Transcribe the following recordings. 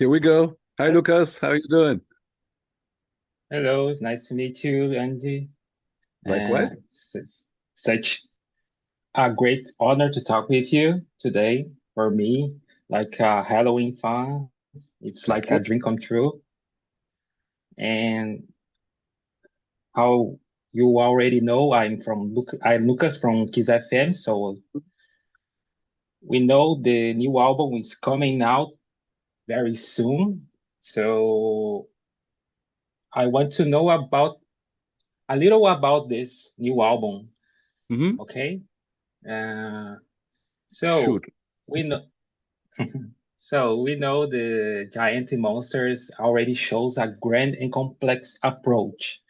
Here we go. Hi, Lucas. How you doing? Hello, it's nice to meet you, Andi. Likewise. It's such a great honor to talk with you today. For me, like Halloween fun, it's Thank like a you. dream come true. And how you already know, I'm Lucas from Kiss FM. So we know the new album is coming out very soon. So I want to know about a little about this new album. Hmm. Okay. Uh, So Shoot. we know, so we know the giant monsters already shows a grand and complex approach.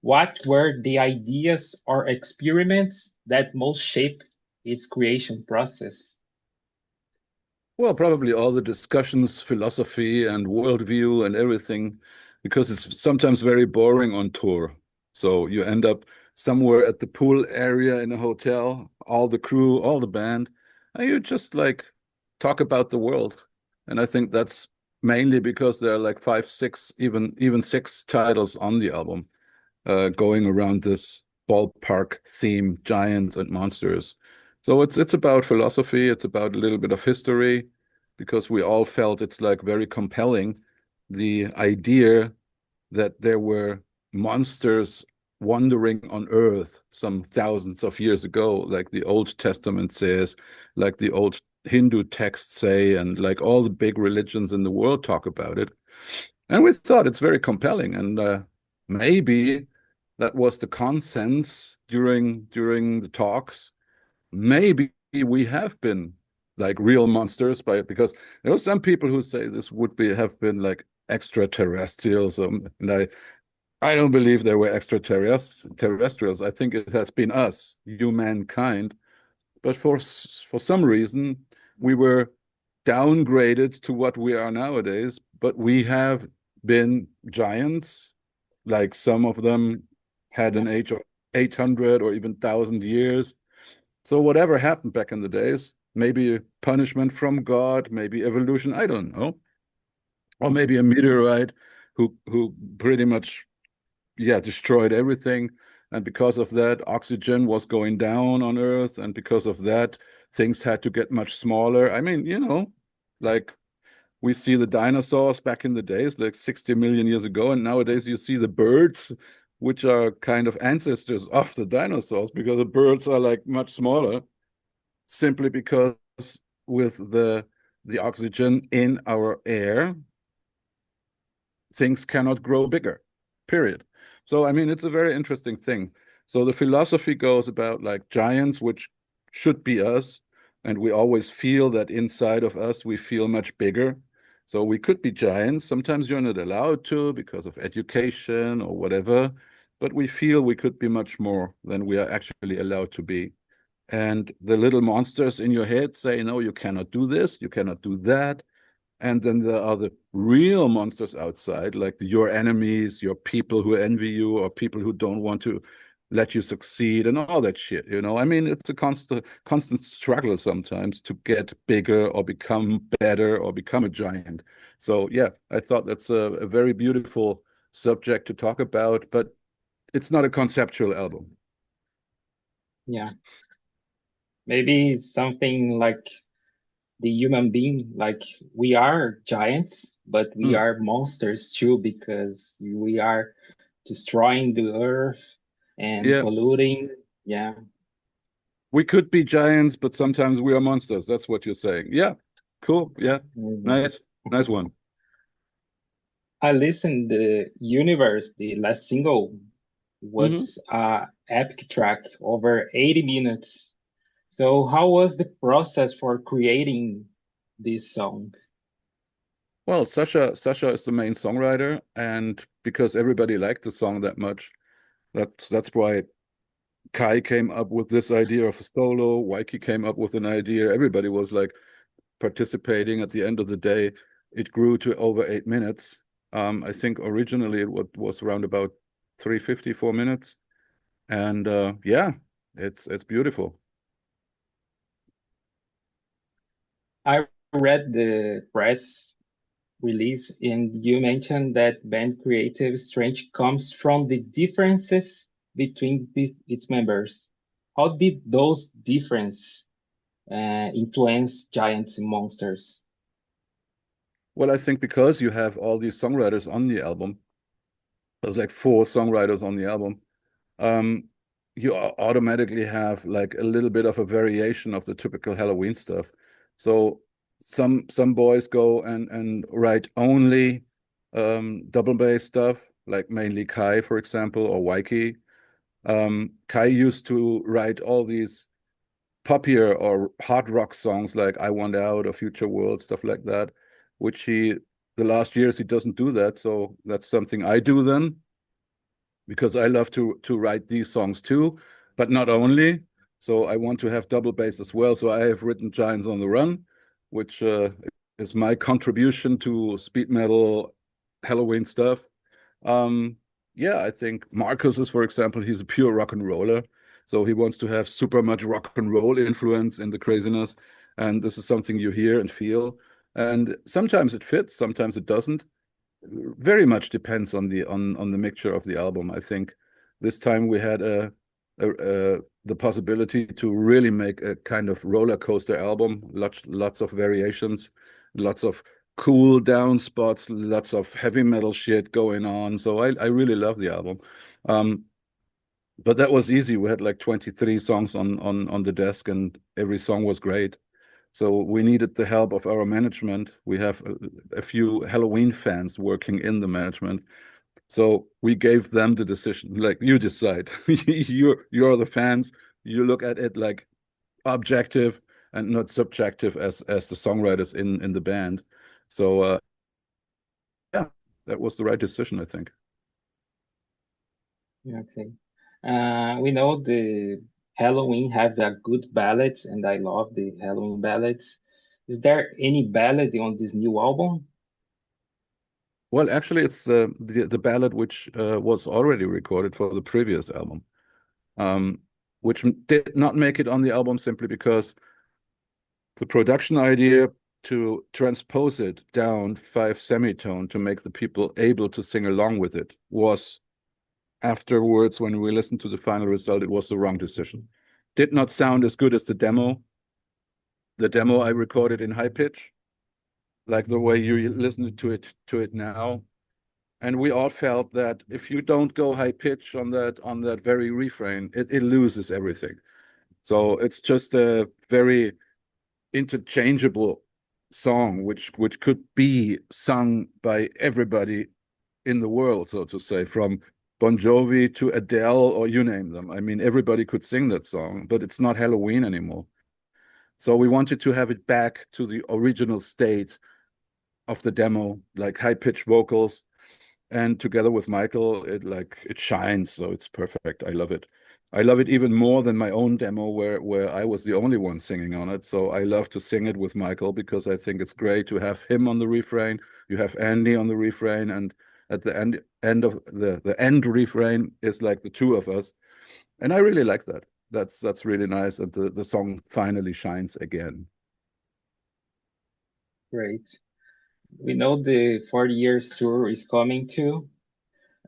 What were the ideas or experiments that most shaped its creation process? Well, probably all the discussions, philosophy, and worldview and everything, because it's sometimes very boring on tour. So you end up somewhere at the pool area in a hotel, all the crew, all the band, and you just like talk about the world. And I think that's mainly because there are like five, six, even six titles on the album. Going around this ballpark theme, giants and monsters. So it's about philosophy, it's about a little bit of history, because we all felt it's like very compelling, the idea that there were monsters wandering on Earth some thousands of years ago, like the Old Testament says, like the old Hindu texts say, and like all the big religions in the world talk about it. And we thought it's very compelling, and maybe that was the consensus during the talks. Maybe we have been like real monsters because there are some people who say this would be have been like extraterrestrials, and I don't believe there were extraterrestrials. I think it has been us, humankind, but for some reason we were downgraded to what we are nowadays. But we have been giants, like some of them had Yeah, an age of 800 or even 1,000 years. So whatever happened back in the days, maybe punishment from God, maybe evolution, I don't know, or maybe a meteorite who pretty much, yeah, destroyed everything. And because of that, oxygen was going down on Earth. And because of that, things had to get much smaller. I mean, like we see the dinosaurs back in the days, like 60 million years ago. And nowadays you see the birds, which are kind of ancestors of the dinosaurs, because the birds are like much smaller, simply because with the oxygen in our air, things cannot grow bigger, period. So, I mean, it's a very interesting thing. So the philosophy goes about like giants, which should be us, and we always feel that inside of us we feel much bigger. So we could be giants. Sometimes you're not allowed to because of education or whatever, but we feel we could be much more than we are actually allowed to be. And the little monsters in your head say, no, you cannot do this, you cannot do that. And then there are the real monsters outside, like your enemies, your people who envy you, or people who don't want to let you succeed, and all that shit. I mean, it's a constant struggle sometimes to get bigger or become better or become a giant. So yeah, I thought that's a very beautiful subject to talk about, but it's not a conceptual album. yeah. Maybe something like the human being, like we are giants, but we Mm, are monsters too because we are destroying the earth and yeah, polluting. Yeah. we could be giants, but sometimes we are monsters. That's what you're saying. Yeah, cool. Yeah, Mhm. nice, nice one. I listened the Universe, the last single Hmm. was a epic track over 80 minutes. So how was the process for creating this song? Well, Sasha is the main songwriter, and because everybody liked the song that much, that's why Kai came up with this idea of a solo. Waiki came up with an idea. Everybody was like participating. At the end of the day, it grew to over 8 minutes. I think originally it was around about 354 minutes, and yeah, it's beautiful. I read the press. release, and you mentioned that band creative strength comes from the differences between its members. How did those differences influence Giants and Monsters? Well, I think because you have all these songwriters on the album, there's like 4 songwriters on the album, um, you automatically have like a little bit of a variation of the typical Helloween stuff. So some boys go and write only double bass stuff, like mainly Kai, for example, or Waiki. Kai used to write all these poppier or hard rock songs like I Want Out or Future World, stuff like that, which the last years he doesn't do that. So that's something I do then, because I love to write these songs too, but not only. So I want to have double bass as well. So I have written Giants on the Run, which is my contribution to speed metal Helloween stuff. Yeah, I think Marcus is, for example, he's a pure rock and roller. So he wants to have super much rock and roll influence in the craziness. And this is something you hear and feel. And sometimes it fits, sometimes it doesn't. Very much depends on the mixture of the album. I think this time we had the possibility to really make a kind of roller coaster album, lots of variations, lots of cool down spots, lots of heavy metal shit going on. So I really love the album. But that was easy. We had like 23 songs on the desk, and every song was great. So we needed the help of our management. We have a few Helloween fans working in the management. So we gave them the decision, like, you decide. You're the fans. You look at it like objective and not subjective as the songwriters in the band. So yeah, that was the right decision, I think. Okay. We know the Helloween have a good ballads, and I love the Helloween ballads. Is there any ballad on this new album? Well, actually, it's the ballad which was already recorded for the previous album, which did not make it on the album simply because the production idea to transpose it down 5 semitone to make the people able to sing along with it was, afterwards, when we listened to the final result, it was the wrong decision. Did not sound as good as the demo. The demo I recorded in high pitch, like the way you listen to it now. And we all felt that if you don't go high pitch on that very refrain, it loses everything. So it's just a very interchangeable song, which could be sung by everybody in the world, so to say, from Bon Jovi to Adele, or you name them. I mean, everybody could sing that song, but it's not Helloween anymore. So we wanted to have it back to the original state of the demo, like high-pitched vocals. And together with Michael, it shines, so it's perfect. I love it. I love it even more than my own demo where I was the only one singing on it. So I love to sing it with Michael because I think it's great to have him on the refrain. You have Andi on the refrain, and at the end of the end refrain is like the two of us. And I really like that. That's really nice. And the song finally shines again. Great. We know the 40 years tour is coming too.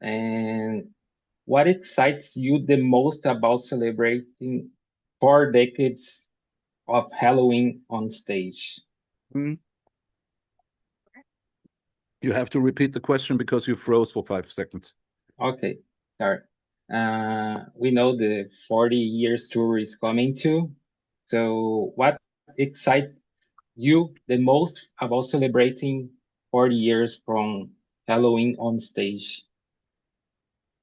And what excites you the most about celebrating 4 decades of Helloween on stage? Mm. You have to repeat the question because you froze for 5 seconds. Okay, sorry. We know the 40 years tour is coming too. So what excites you the most about celebrating 40 years from Helloween on stage?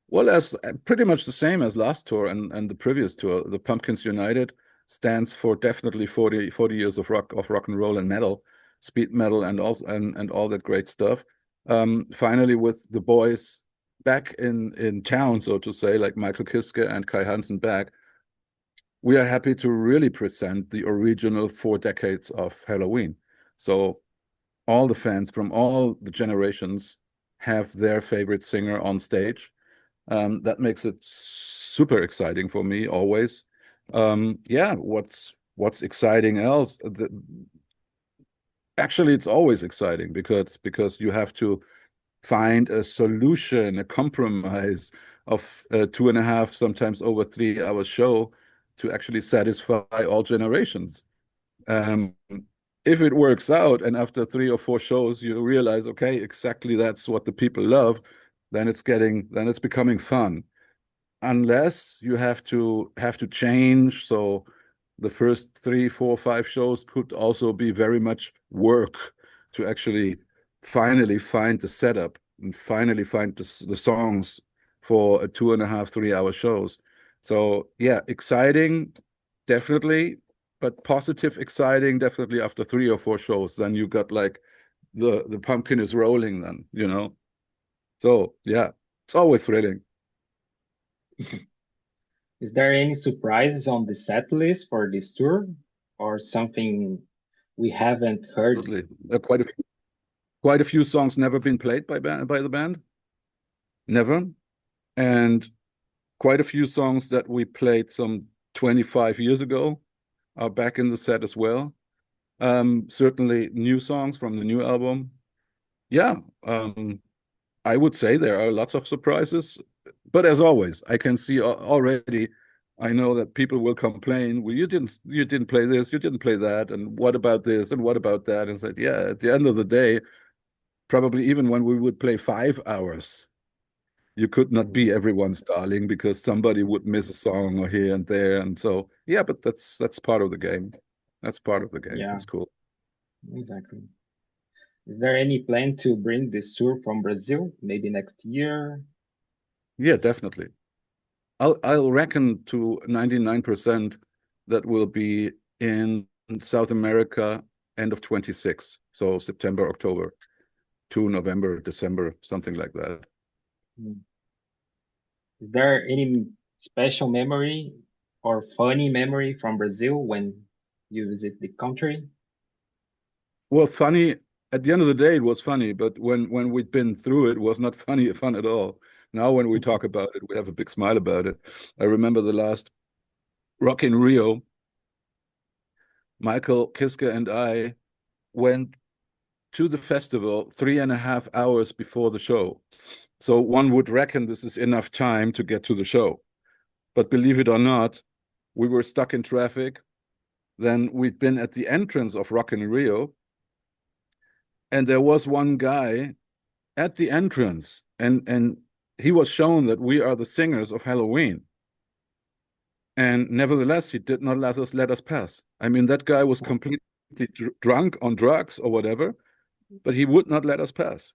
Well, as pretty much the same as last tour and the previous tour. The Pumpkins United stands for definitely 40 years of rock and roll and metal, speed metal, and also and all that great stuff. Finally, with the boys back in town, so to say, like Michael Kiske and Kai Hansen back, we are happy to really present the original 4 decades of Helloween. So all the fans from all the generations have their favorite singer on stage. That makes it super exciting for me always. Yeah, what's exciting else? Actually, it's always exciting because you have to find a solution, a compromise of 2.5, sometimes over 3 hour show to actually satisfy all generations. Um, if it works out and after 3 or 4 shows you realize, okay, exactly that's what the people love, then it's becoming fun. Unless you have to change. So the first 3, 4, 5 shows could also be very much work to actually finally find the setup and finally find the songs for a 2.5, 3 hour shows. So yeah, exciting, definitely, but positive exciting, definitely after 3 or 4 shows. Then you got like the pumpkin is rolling then. So yeah, it's always thrilling. Is there any surprises on the set list for this tour or something we haven't heard? Absolutely. Quite a few songs never been played by the band, never, and quite a few songs that we played some 25 years ago are back in the set as well. Certainly new songs from the new album. Yeah, I would say there are lots of surprises, but as always, I can see already. I know that people will complain. Well, you didn't play this, you didn't play that, and what about this, and what about that? And said, yeah, at the end of the day, probably even when we would play 5 hours, you could not be everyone's darling because somebody would miss a song or here and there. And so, yeah, but that's part of the game. That's part of the game. Yeah, It's cool. exactly. Is there any plan to bring this tour from Brazil, maybe next year? Yeah, definitely. I'll reckon to 99% that will be in South America end of 26. So September, October to November, December, something like that. Hmm. Is there any special memory or funny memory from Brazil when you visit the country? Well, funny. At the end of the day, it was funny, but when we'd been through it, was not funny fun at all. Now, when we talk about it, we have a big smile about it. I remember the last Rock in Rio. Michael Kiske and I went to the festival 3.5 hours before the show. So one would reckon this is enough time to get to the show. But believe it or not, we were stuck in traffic. Then we'd been at the entrance of Rock in Rio, and there was one guy at the entrance, and he was shown that we are the singers of Helloween. And nevertheless, he did not let us pass. I mean, that guy was completely drunk on drugs or whatever, but he would not let us pass.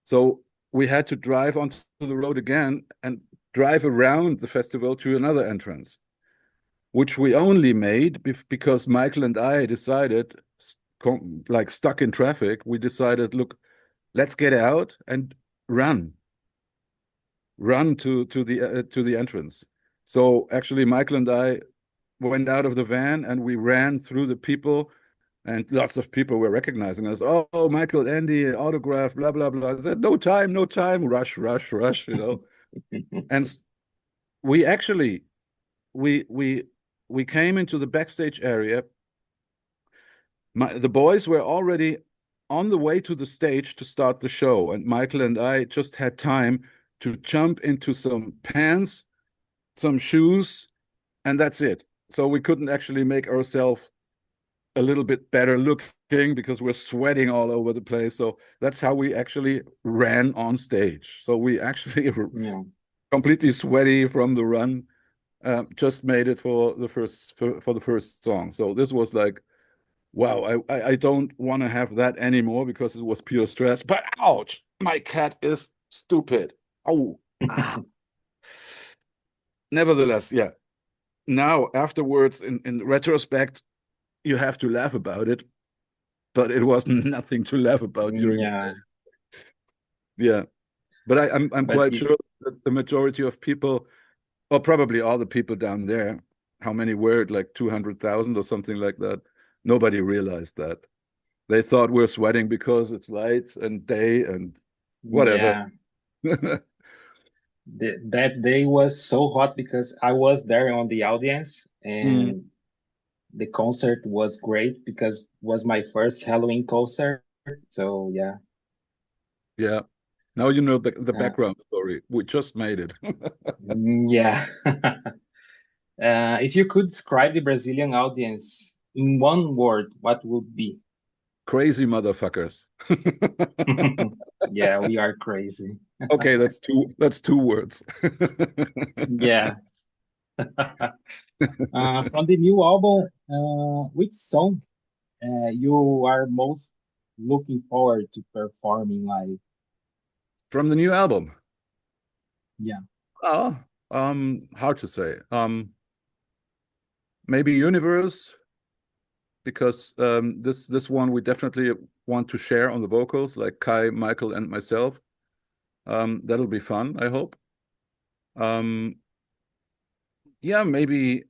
So we had to drive onto the road again and drive around the festival to another entrance, which we only made because Michael and I decided, like stuck in traffic, we decided, look, let's get out and run to the entrance. So actually, Michael and I went out of the van and we ran through the people, and lots of people were recognizing us. Oh, Michael, Andi, autograph, blah blah blah. I said, no time, no time, rush, rush, rush. And we actually we came into the backstage area. The boys were already on the way to the stage to start the show, and Michael and I just had time to jump into some pants, some shoes, and that's it. So we couldn't actually make ourselves a little bit better looking because we're sweating all over the place. So that's how we actually ran on stage. So we actually Yeah. completely sweaty from the run, just made it for the first song. So this was like, wow, I don't want to have that anymore because it was pure stress. But ouch, my cat is stupid. Oh, ah. Nevertheless, yeah. Now afterwards, in retrospect, you have to laugh about it, but it was nothing to laugh about during the Yeah, day. Yeah, but I'm but quite sure that the majority of people, or probably all the people down there, how many were it, like 200,000 or something like that? Nobody realized that. They thought we're sweating because it's light and day and whatever. yeah, that day was so hot because I was there on the audience Mm. and the concert was great because it was my first Halloween concert. So yeah. Yeah. Now you know the Uh, background story. We just made it. yeah. If you could describe the Brazilian audience in one word, what would be? Crazy motherfuckers. Yeah, we are crazy. Okay, that's two words. Yeah. From the new album, which song you are most looking forward to performing live? From the new album. Yeah. Oh, hard to say. Maybe Universe, because this one we definitely want to share on the vocals, like Kai, Michael, and myself. That'll be fun, I hope. Yeah, maybe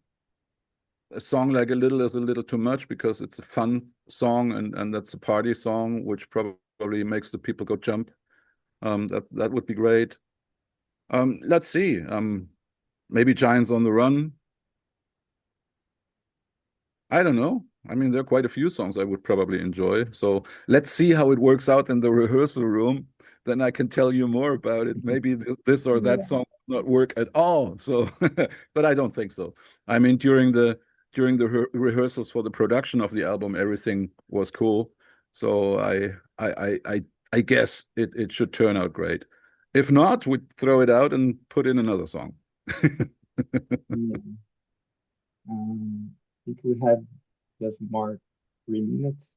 a song like A Little is a Little Too Much, because it's a fun song, and that's a party song, which probably makes the people go jump. That would be great. Let's see. Maybe Giants on the Run. I don't know. I mean, there are quite a few songs I would probably enjoy. So let's see how it works out in the rehearsal room. Then I can tell you more about it. Maybe this or that Yeah. song will not work at all. So, but I don't think so. I mean, during the rehearsals for the production of the album, everything was cool. So I guess it should turn out great. If not, we'd throw it out and put in another song. Yeah. I think we have just more 3 minutes.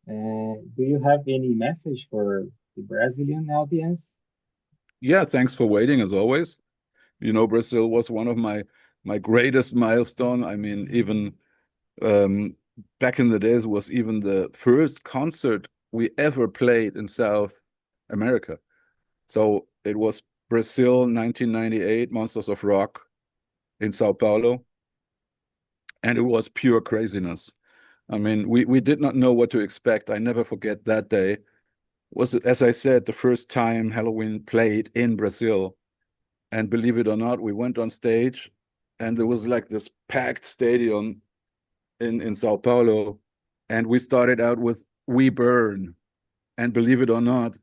Do you have any message for the Brazilian audience? Yeah, thanks for waiting as always. Brazil was one of my greatest milestone. I mean, even um, back in the days was even the first concert we ever played in South America. So it was Brazil 1998, Monsters of Rock in Sao Paulo, and it was pure craziness. I mean, we did not know what to expect. I never forget that day. Was, as I said, the first time Helloween played in Brazil. And believe it or not, we went on stage and there was like this packed stadium in Sao Paulo. And we started out with We Burn. And believe it or not,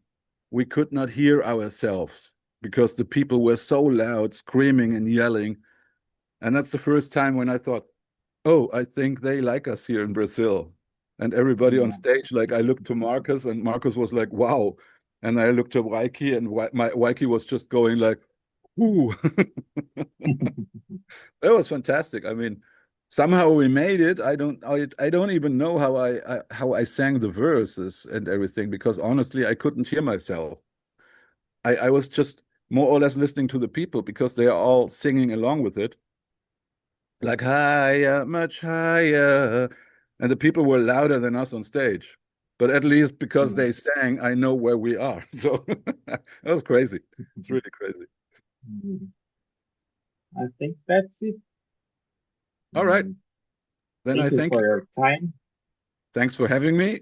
we could not hear ourselves because the people were so loud, screaming and yelling. And that's the first time when I thought, oh, I think they like us here in Brazil. And everybody on Yeah. stage, like I looked to Marcus and Marcus was like, wow. And I looked to Waiki and Waiki was just going like, ooh. It was fantastic. I mean, somehow we made it. I don't even know how I sang the verses and everything, because honestly, I couldn't hear myself. I was just more or less listening to the people because they are all singing along with it, like higher, much higher, and the people were louder than us on stage. But at least because Yeah. they sang, I know where we are. So that was crazy. It's really crazy. Mm. I think that's it. All right. Mm. Then I Thank you thank for you. your time. Thanks for having me.